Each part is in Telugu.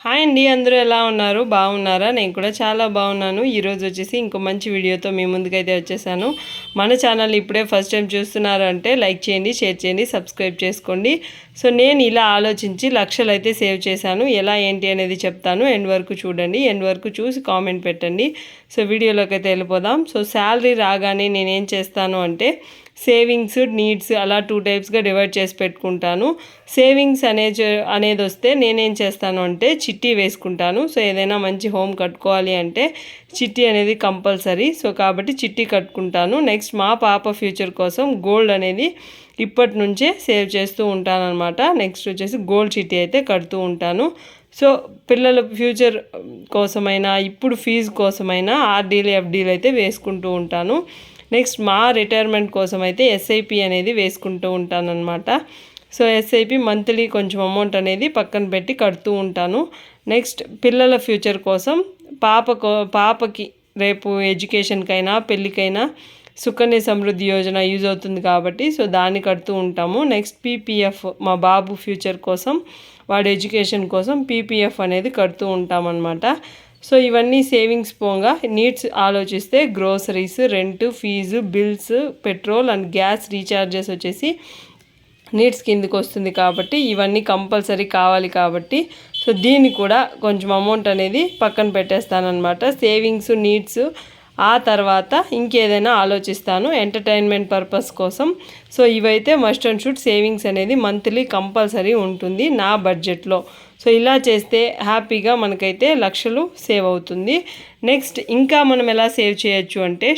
హాయ్ అండి, అందరూ ఎలా ఉన్నారు? బాగున్నారా? నేను కూడా చాలా బాగున్నాను. ఈరోజు వచ్చేసి ఇంకో మంచి వీడియోతో మీ ముందుకైతే వచ్చేసాను. మన ఛానల్ ఇప్పుడే ఫస్ట్ టైం చూస్తున్నారంటే లైక్ చేయండి, షేర్ చేయండి, సబ్స్క్రైబ్ చేసుకోండి. సో నేను ఇలా ఆలోచించి లక్షలు అయితే సేవ్ చేశాను. ఎలా ఏంటి అనేది చెప్తాను. ఎండ్ వరకు చూడండి. ఎండ్ వరకు చూసి కామెంట్ పెట్టండి. సో వీడియోలోకి అయితే వెళ్ళిపోదాం. సో శాలరీ రాగానే నేనేం చేస్తాను అంటే సేవింగ్స్, నీడ్స్ అలా 2 టైప్స్గా డివైడ్ చేసి పెట్టుకుంటాను. సేవింగ్స్ అనేది వస్తే నేనేం చేస్తాను అంటే చిట్టి వేసుకుంటాను. సో ఏదైనా మంచి హోమ్ కట్టుకోవాలి అంటే చిట్టి అనేది కంపల్సరీ. సో కాబట్టి చిట్టి కట్టుకుంటాను. నెక్స్ట్ మా పాప ఫ్యూచర్ కోసం గోల్డ్ అనేది ఇప్పటి నుంచే సేవ్ చేస్తూ ఉంటాను అనమాట. నెక్స్ట్ వచ్చేసి గోల్డ్ చిట్టి అయితే కడుతూ ఉంటాను. సో పిల్లల ఫ్యూచర్ కోసమైనా ఇప్పుడు ఫీజు కోసమైనా ఆర్డీలు, ఎఫ్డీలు అయితే వేసుకుంటూ ఉంటాను. నెక్స్ట్ మా రిటైర్మెంట్ కోసం అయితే ఎస్ఐపి అనేది వేసుకుంటూ ఉంటానన్నమాట. సో ఎస్ఐపి మంత్లీ కొంచెం అమౌంట్ అనేది పక్కన పెట్టి కడుతూ ఉంటాను. నెక్స్ట్ పిల్లల ఫ్యూచర్ కోసం పాపకి రేపు ఎడ్యుకేషన్కైనా పెళ్ళికైనా సుకన్య సమృద్ధి యోజన యూజ్ అవుతుంది కాబట్టి సో దాన్ని కడుతూ ఉంటాము. నెక్స్ట్ పీపీఎఫ్ మా బాబు ఫ్యూచర్ కోసం, వాడి ఎడ్యుకేషన్ కోసం పీపీఎఫ్ అనేది కడుతూ ఉంటామన్నమాట. సో ఇవన్నీ సేవింగ్స్ పోగా నీడ్స్ ఆలోచిస్తే groceries, rent, fees, bills, petrol and gas recharges వచ్చేసి నీడ్స్ కిందకి వస్తుంది కాబట్టి ఇవన్నీ కంపల్సరీ కావాలి కాబట్టి సో దీన్ని కూడా కొంచెం అమౌంట్ అనేది పక్కన పెట్టేస్తానమాట. సేవింగ్స్, నీడ్స్ ఆ తర్వాత ఇంకేదైనా ఆలోచిస్తాను ఎంటర్టైన్మెంట్ పర్పస్ కోసం. సో ఇవైతే మస్ట్ అండ్ షుడ్ సేవింగ్స్ అనేది మంత్లీ కంపల్సరీ ఉంటుంది నా బడ్జెట్లో. సో ఇలా చేస్తే హ్యాపీగా మనకైతే లక్షలు సేవ్ అవుతుంది. నెక్స్ట్ ఇంకా మనం ఎలా సేవ్ చేయొచ్చు అంటే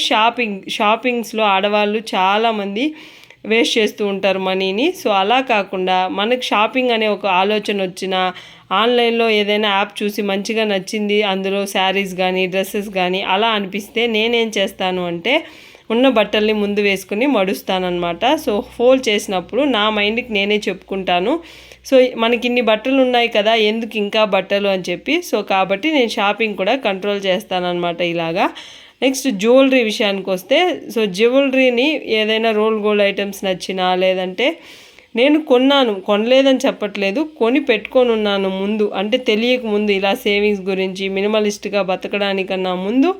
షాపింగ్స్లో ఆడవాళ్ళు చాలామంది వేస్ట్ చేస్తూ ఉంటారు మనీని. సో అలా కాకుండా మనకు షాపింగ్ అనే ఒక ఆలోచన వచ్చిన ఆన్లైన్లో ఏదైనా యాప్ చూసి మంచిగా నచ్చింది, అందులో శారీస్ కానీ డ్రెస్సెస్ కానీ అలా అనిపిస్తే నేనేం చేస్తాను అంటే ఉన్న బట్టల్ని ముందు వేసుకుని మడుస్తానన్నమాట. సో ఫోల్డ్ చేసినప్పుడు నా మైండ్కి నేనే చెప్పుకుంటాను, సో మనకి ఇన్ని బట్టలు ఉన్నాయి కదా, ఎందుకు ఇంకా బట్టలు అని చెప్పి. సో కాబట్టి నేను షాపింగ్ కూడా కంట్రోల్ చేస్తానన్నమాట ఇలాగా. నెక్స్ట్ జ్యువెలరీ విషయానికి వస్తే సో జ్యువెలరీని ఏదైనా రోల్ గోల్డ్ ఐటమ్స్ నచ్చినా, లేదంటే నేను కొనలేదని చెప్పట్లేదు, కొని పెట్టుకొని ఉన్నాను ముందు, అంటే తెలియక ముందు ఇలా సేవింగ్స్ గురించి మినిమలిస్ట్గా బతకడానికన్నా ముందు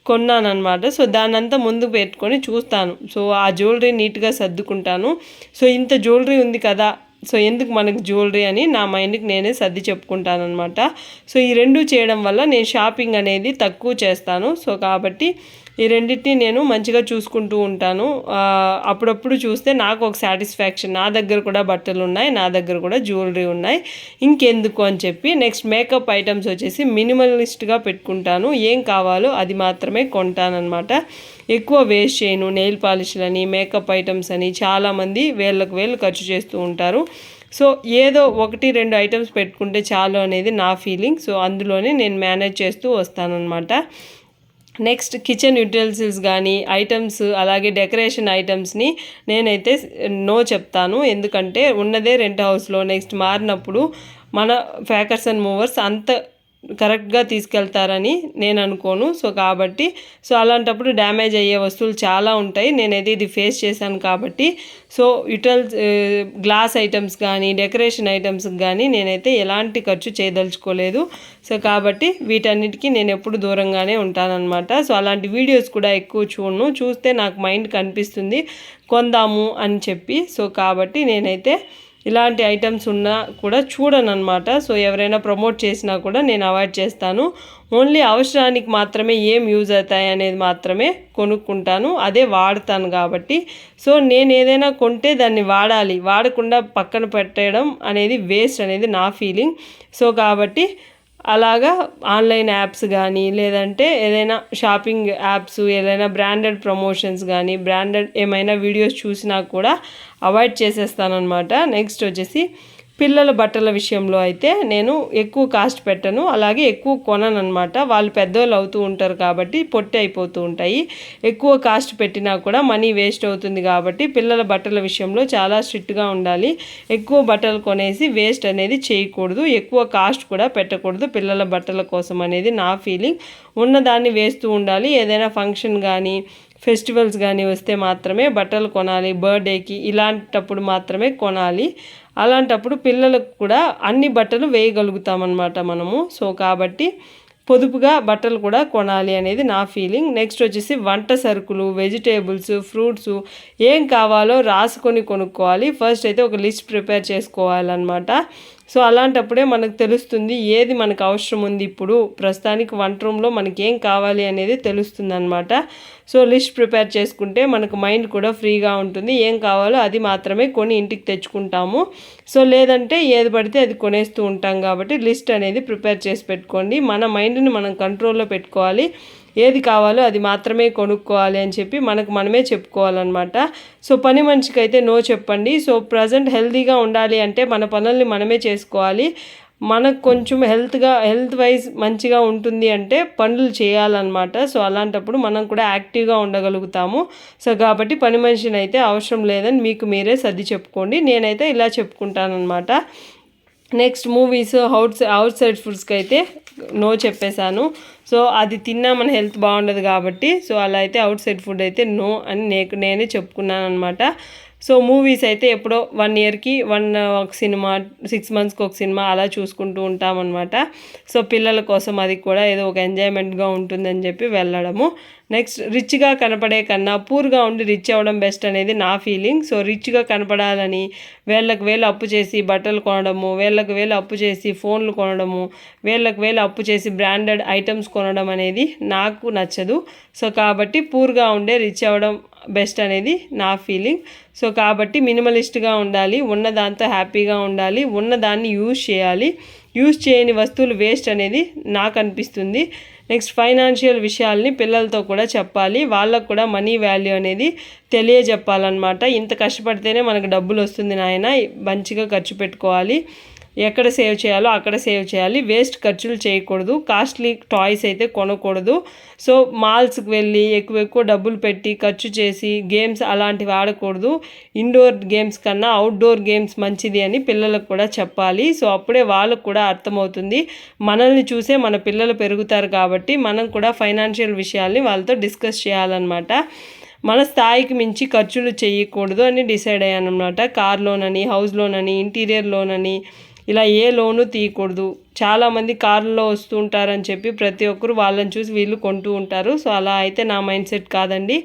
కొన్నానమాట. సో దాన్నంతా ముందు పెట్టుకొని చూస్తాను. సో ఆ జ్యువెలరీ నీట్గా సర్దుకుంటాను. సో ఇంత జ్యువెలరీ ఉంది కదా, సో ఎందుకు మనకు జ్యువెలరీ అని నా మైండ్కి నేనే సర్ది చెప్పుకుంటానమాట. సో ఈ రెండు చేయడం వల్ల నేను షాపింగ్ అనేది తక్కువ చేస్తాను. సో కాబట్టి ఈ రెండింటిని నేను మంచిగా చూసుకుంటూ ఉంటాను. అప్పుడప్పుడు చూస్తే నాకు ఒక సాటిస్ఫాక్షన్, నా దగ్గర కూడా బట్టలు ఉన్నాయి, నా దగ్గర కూడా జ్యువెలరీ ఉన్నాయి, ఇంకెందుకు అని చెప్పి. నెక్స్ట్ మేకప్ ఐటమ్స్ వచ్చేసి మినిమలిస్ట్గా పెట్టుకుంటాను. ఏం కావాలో అది మాత్రమే కొంటానన్నమాట. ఎక్కువ వేస్ట్ చేయను. నెయిల్ పాలిష్లని, మేకప్ ఐటమ్స్ అని చాలామంది వేళ్ళు ఖర్చు చేస్తూ ఉంటారు. సో ఏదో 1-2 ఐటమ్స్ పెట్టుకుంటే చాలు అనేది నా ఫీలింగ్. సో అందులోనే నేను మేనేజ్ చేస్తూ వస్తానన్నమాట. నెక్స్ట్ కిచెన్ యుటెన్సిల్స్ కానీ ఐటమ్స్, అలాగే డెకరేషన్ ఐటమ్స్ని నేనైతే నో చెప్తాను. ఎందుకంటే ఉన్నదే రెంట్ హౌస్లో, నెక్స్ట్ మారినప్పుడు మన ప్యాకర్స్ అండ్ మూవర్స్ అంత కరెక్ట్గా తీసుకెళ్తారని నేను అనుకోను. సో కాబట్టి సో అలాంటప్పుడు డ్యామేజ్ అయ్యే వస్తువులు చాలా ఉంటాయి. నేనైతే ఇది ఫేస్ చేశాను కాబట్టి సో గ్లాస్ ఐటమ్స్ కానీ డెకరేషన్ ఐటమ్స్కి కానీ నేనైతే ఎలాంటి ఖర్చు చేయదలుచుకోలేదు. సో కాబట్టి వీటన్నిటికీ నేను ఎప్పుడు దూరంగానే ఉంటానన్నమాట. సో అలాంటి వీడియోస్ కూడా ఎక్కువ చూస్తే నాకు మైండ్ కనిపిస్తుంది కొందాము అని చెప్పి. సో కాబట్టి నేనైతే ఇలాంటి ఐటమ్స్ ఉన్నా కూడా చూడనన్నమాట. సో ఎవరైనా ప్రమోట్ చేసినా కూడా నేను అవాయిడ్ చేస్తాను. ఓన్లీ అవసరానికి మాత్రమే ఏం యూజ్ అవుతాయి అనేది మాత్రమే కొనుక్కుంటాను, అదే వాడతాను కాబట్టి. సో నేను ఏదైనా కొంటే దాన్ని వాడాలి, వాడకుండా పక్కన పెట్టడం అనేది వేస్ట్ అనేది నా ఫీలింగ్. సో కాబట్టి అలాగా ఆన్లైన్ యాప్స్ కానీ, లేదంటే ఏదైనా షాపింగ్ యాప్స్, ఏదైనా బ్రాండెడ్ ప్రమోషన్స్ కానీ, బ్రాండెడ్ ఏమైనా వీడియోస్ చూసినా కూడా అవాయిడ్ చేసేస్తానన్నమాట. నెక్స్ట్ వచ్చేసి పిల్లల బట్టల విషయంలో అయితే నేను ఎక్కువ కాస్ట్ పెట్టను, అలాగే ఎక్కువ కొననమాట. వాళ్ళు పెద్దోళ్ళు అవుతూ ఉంటారు కాబట్టి పొట్టి అయిపోతూ ఉంటాయి. ఎక్కువ కాస్ట్ పెట్టినా కూడా మనీ వేస్ట్ అవుతుంది కాబట్టి పిల్లల బట్టల విషయంలో చాలా స్ట్రిక్ట్గా ఉండాలి. ఎక్కువ బట్టలు కొనేసి వేస్ట్ అనేది చేయకూడదు, ఎక్కువ కాస్ట్ కూడా పెట్టకూడదు పిల్లల బట్టల కోసం అనేది నా ఫీలింగ్. ఉన్నదాన్ని వేస్తూ ఉండాలి. ఏదైనా ఫంక్షన్ కానీ ఫెస్టివల్స్ కానీ వస్తే మాత్రమే బట్టలు కొనాలి, బర్త్డేకి ఇలాంటప్పుడు మాత్రమే కొనాలి. అలాంటప్పుడు పిల్లలకు కూడా అన్ని బట్టలు వేయగలుగుతామన్నమాట మనము. సో కాబట్టి పొదుపుగా బట్టలు కూడా కొనాలి అనేది నా ఫీలింగ్. నెక్స్ట్ వచ్చేసి వంట సరుకులు, వెజిటేబుల్స్, ఫ్రూట్స్ ఏం కావాలో రాసుకొని కొనుక్కోవాలి. ఫస్ట్ అయితే ఒక లిస్ట్ ప్రిపేర్ చేసుకోవాలన్నమాట. సో అలాంటప్పుడే మనకు తెలుస్తుంది ఏది మనకు అవసరం ఉంది, ఇప్పుడు ప్రస్తుతానికి వంట రూమ్లో మనకి ఏం కావాలి అనేది తెలుస్తుంది అనమాట. సో లిస్ట్ ప్రిపేర్ చేసుకుంటే మనకు మైండ్ కూడా ఫ్రీగా ఉంటుంది. ఏం కావాలో అది మాత్రమే కొని ఇంటికి తెచ్చుకుంటాము. సో లేదంటే ఏది పడితే అది కొనేస్తూ ఉంటాం. కాబట్టి లిస్ట్ అనేది ప్రిపేర్ చేసి పెట్టుకోండి. మన మైండ్ని మనం కంట్రోల్లో పెట్టుకోవాలి. ఏది కావాలో అది మాత్రమే కొనుక్కోవాలి అని చెప్పి మనకు మనమే చెప్పుకోవాలన్నమాట. సో పని మనిషికి అయితే నో చెప్పండి. సో ప్రజెంట్ హెల్తీగా ఉండాలి అంటే మన పనుల్ని మనమే చేసుకోవాలి. మనకు కొంచెం హెల్త్ వైజ్ మంచిగా ఉంటుంది అంటే పనులు చేయాలన్నమాట. సో అలాంటప్పుడు మనం కూడా యాక్టివ్గా ఉండగలుగుతాము. సో కాబట్టి పని మనిషిని అయితే అవసరం లేదని మీకు మీరే సర్ది చెప్పుకోండి. నేనైతే ఇలా చెప్పుకుంటానన్నమాట. నెక్స్ట్ మూవీస్, అవుట్ సైడ్ ఫుడ్స్కి అయితే నో చెప్పేశాను. సో అది తిన్నా మన హెల్త్ బాగుండదు కాబట్టి సో అలా అయితే అవుట్ సైడ్ ఫుడ్ అయితే నో అని నేనే చెప్పుకున్నాను అనమాట. సో మూవీస్ అయితే ఎప్పుడో 1 ఇయర్కి ఒక సినిమా, 6 మంత్స్కి ఒక సినిమా అలా చూసుకుంటూ ఉంటామన్నమాట. సో పిల్లల కోసం అది కూడా ఏదో ఒక ఎంజాయ్మెంట్గా ఉంటుందని చెప్పి వెళ్ళడము. నెక్స్ట్ రిచ్గా కనపడే కన్నా పూర్గా ఉండి రిచ్ అవ్వడం బెస్ట్ అనేది నా ఫీలింగ్. సో రిచ్గా కనపడాలని వేళ్ళకు వేలు అప్పు చేసి బట్టలు కొనడము, వేళ్ళకు వేలు అప్పు చేసి ఫోన్లు కొనడము, వేళ్ళకు వేలు అప్పు చేసి బ్రాండెడ్ ఐటమ్స్ కొనడం అనేది నాకు నచ్చదు. సో కాబట్టి పూర్గా ఉండే రిచ్ అవ్వడం బెస్ట్ అనేది నా ఫీలింగ్. సో కాబట్టి మినిమలిస్ట్గా ఉండాలి, ఉన్నదాంతో హ్యాపీగా ఉండాలి, ఉన్నదాన్ని యూజ్ చేయాలి. యూజ్ చేయని వస్తువులు వేస్ట్ అనేది నాకు అనిపిస్తుంది. నెక్స్ట్ ఫైనాన్షియల్ విషయాల్ని పిల్లలతో కూడా చెప్పాలి. వాళ్ళకు కూడా మనీ వాల్యూ అనేది తెలియజెప్పాలన్నమాట. ఇంత కష్టపడితేనే మనకు డబ్బులు వస్తుంది నాయన, మంచిగా ఖర్చు పెట్టుకోవాలి, ఎక్కడ సేవ్ చేయాలో అక్కడ సేవ్ చేయాలి, వేస్ట్ ఖర్చులు చేయకూడదు, కాస్ట్లీ టాయ్స్ అయితే కొనకూడదు. సో మాల్స్కి వెళ్ళి ఎక్కువ డబ్బులు పెట్టి ఖర్చు చేసి గేమ్స్ అలాంటివి ఆడకూడదు. ఇండోర్ గేమ్స్ కన్నా అవుట్డోర్ గేమ్స్ మంచిది అని పిల్లలకు కూడా చెప్పాలి. సో అప్పుడే వాళ్ళకు కూడా అర్థమవుతుంది. మనల్ని చూసే మన పిల్లలు పెరుగుతారు కాబట్టి మనం కూడా ఫైనాన్షియల్ విషయాల్ని వాళ్ళతో డిస్కస్ చేయాలన్నమాట. మన స్థాయికి మించి ఖర్చులు చేయకూడదు అని డిసైడ్ అయ్యాను అనమాట. కార్ లోన్ అని, హౌస్ లోన్ అని, ఇంటీరియర్ లోన్ అని ఇలా ఏ లోను తీయకూడదు. చాలామంది కార్లలో వస్తూ ఉంటారని చెప్పి ప్రతి ఒక్కరు వాళ్ళని చూసి వీళ్ళు కొంటూ ఉంటారు. సో అలా అయితే నా మైండ్ సెట్ కాదండి.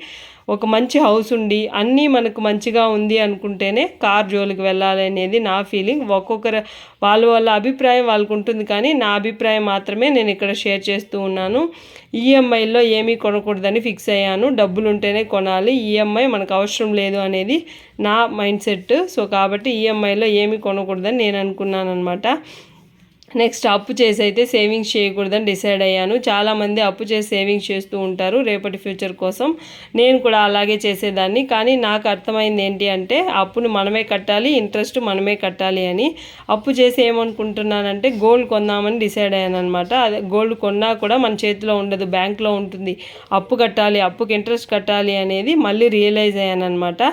ఒక మంచి హౌస్ ఉండి అన్నీ మనకు మంచిగా ఉంది అనుకుంటేనే కార్ జోలికి వెళ్ళాలి అనేది నా ఫీలింగ్. ఒక్కొక్కరు వాళ్ళ అభిప్రాయం వాళ్ళకు ఉంటుంది, కానీ నా అభిప్రాయం మాత్రమే నేను ఇక్కడ షేర్ చేస్తూ ఉన్నాను. ఈఎంఐలో ఏమీ కొనకూడదని ఫిక్స్ అయ్యాను. డబ్బులు ఉంటేనే కొనాలి, ఈఎంఐ మనకు అవసరం లేదు అనేది నా మైండ్ సెట్. సో కాబట్టి ఈఎంఐలో ఏమీ కొనకూడదని నేను అనుకున్నాను అనమాట. నెక్స్ట్ అప్పు చేసి అయితే సేవింగ్స్ చేయకూడదని డిసైడ్ అయ్యాను. చాలామంది అప్పు చేసి సేవింగ్స్ చేస్తూ ఉంటారు రేపటి ఫ్యూచర్ కోసం. నేను కూడా అలాగే చేసేదాన్ని. కానీ నాకు అర్థమైంది ఏంటి అంటే అప్పును మనమే కట్టాలి, ఇంట్రెస్ట్ మనమే కట్టాలి అని. అప్పు చేసి ఏమనుకుంటున్నానంటే గోల్డ్ కొందామని డిసైడ్ అయ్యాను అనమాట. అదే గోల్డ్ కొన్నా కూడా మన చేతిలో ఉండదు, బ్యాంక్లో ఉంటుంది. అప్పు కట్టాలి, అప్పుకి ఇంట్రెస్ట్ కట్టాలి అనేది మళ్ళీ రియలైజ్ అయ్యాను అనమాట.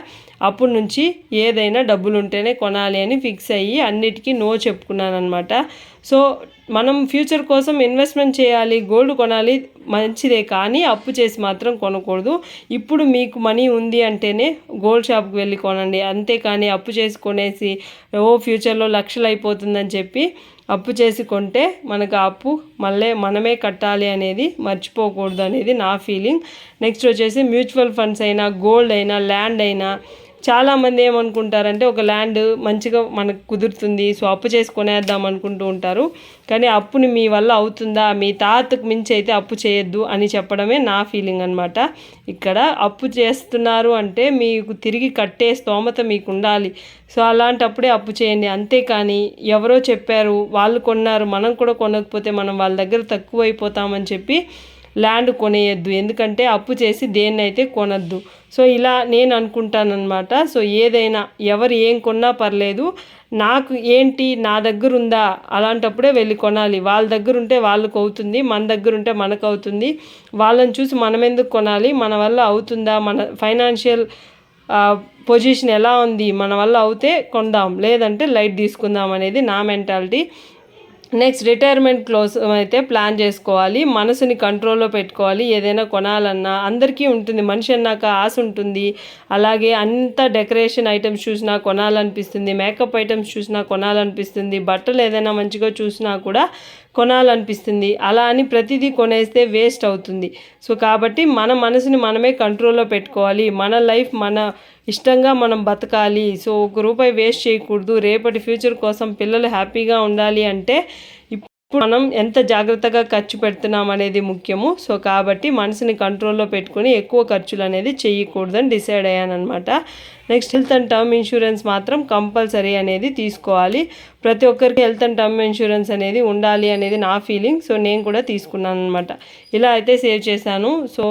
అప్పటి నుంచి ఏదైనా డబ్బులు ఉంటేనే కొనాలి అని ఫిక్స్ అయ్యి అన్నిటికీ నో చెప్పుకున్నాను అనమాట. సో మనం ఫ్యూచర్ కోసం ఇన్వెస్ట్మెంట్ చేయాలి, గోల్డ్ కొనాలి, మంచిదే, కానీ అప్పు చేసి మాత్రం కొనకూడదు. ఇప్పుడు మీకు మనీ ఉంది అంటేనే గోల్డ్ షాప్కి వెళ్ళి కొనండి, అంతేకాని అప్పు చేసి కొనేసి ఫ్యూచర్లో లక్షలు అయిపోతుందని చెప్పి అప్పు చేసి కొంటే మనకు అప్పు మళ్ళీ మనమే కట్టాలి అనేది మర్చిపోకూడదు అనేది నా ఫీలింగ్. నెక్స్ట్ వచ్చేసి మ్యూచువల్ ఫండ్స్ అయినా, గోల్డ్ అయినా, ల్యాండ్ అయినా, చాలామంది ఏమనుకుంటారంటే ఒక ల్యాండ్ మంచిగా మనకు కుదురుతుంది, సో అప్పు చేసి కొనేద్దాం అనుకుంటూ ఉంటారు. కానీ అప్పుని మీ వల్ల అవుతుందా, మీ తాతకు మించి అయితే అప్పు చేయొద్దు అని చెప్పడమే నా ఫీలింగ్ అనమాట. ఇక్కడ అప్పు చేస్తున్నారు అంటే మీకు తిరిగి కట్టే స్తోమత మీకు ఉండాలి. సో అలాంటప్పుడే అప్పు చేయండి, అంతేకాని ఎవరో చెప్పారు, వాళ్ళు కొన్నారు, మనం కూడా కొనకపోతే మనం వాళ్ళ దగ్గర తక్కువ అయిపోతామని చెప్పి ల్యాండ్ కొనేయద్దు. ఎందుకంటే అప్పు చేసి దేన్నైతే కొనద్దు. సో ఇలా నేను అనుకుంటానన్నమాట. సో ఏదైనా ఎవరు ఏం కొన్నా పర్లేదు, నాకు ఏంటి నా దగ్గర ఉందా అలాంటప్పుడే వెళ్ళి కొనాలి. వాళ్ళ దగ్గర ఉంటే వాళ్ళకు అవుతుంది, మన దగ్గర ఉంటే మనకు అవుతుంది. వాళ్ళని చూసి మనం ఎందుకు కొనాలి, మన వల్ల అవుతుందా, మన ఫైనాన్షియల్ పొజిషన్ ఎలా ఉంది, మన వల్ల అవుతే కొందాం, లేదంటే లైట్ తీసుకుందాం అనేది నా మెంటాలిటీ. నెక్స్ట్ రిటైర్మెంట్ కోసం అయితే ప్లాన్ చేసుకోవాలి. మనసుని కంట్రోల్లో పెట్టుకోవాలి. ఏదైనా కొనాలన్నా అందరికీ ఉంటుంది, మనిషి అన్నాక ఆశ ఉంటుంది. అలాగే అంత డెకరేషన్ ఐటమ్స్ చూసినా కొనాలనిపిస్తుంది, మేకప్ ఐటమ్స్ చూసినా కొనాలనిపిస్తుంది, బట్టలు ఏదైనా మంచిగా చూసినా కూడా కొనాలనిపిస్తుంది. అలా అని ప్రతిదీ కొనేస్తే వేస్ట్ అవుతుంది. సో కాబట్టి మన మనసుని మనమే కంట్రోల్లో పెట్టుకోవాలి. మన లైఫ్ మన ఇష్టంగా మనం బతకాలి. సో ₹1 వేస్ట్ చేయకూడదు. రేపటి ఫ్యూచర్ కోసం పిల్లలు హ్యాపీగా ఉండాలి అంటే ఇప్పుడు మనం ఎంత జాగ్రత్తగా ఖర్చు పెడుతున్నాం అనేది ముఖ్యము. సో కాబట్టి మనసుని కంట్రోల్లో పెట్టుకొని ఎక్కువ ఖర్చులు అనేది చేయకూడదని డిసైడ్ అయ్యానమాట. Next health and term insurance మాత్రం కంపల్సరీ అనేది తీసుకోవాలి. ప్రతి ఒక్కరికి హెల్త్ అండ్ టర్మ్ ఇన్సూరెన్స్ అనేది ఉండాలి అనేది నా ఫీలింగ్. సో నేను కూడా తీసుకున్నాను అనమాట. ఇలా అయితే సేవ్ చేశాను. సో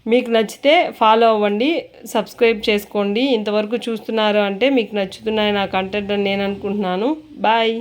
మీకు నచ్చితే ఫాలో అవ్వండి, సబ్స్క్రైబ్ చేసుకోండి. ఇంతవరకు చూస్తున్నారు అంటే మీకు నచ్చుతున్నాయి నా కంటెంట్ అని నేను అనుకుంటున్నాను. బాయ్.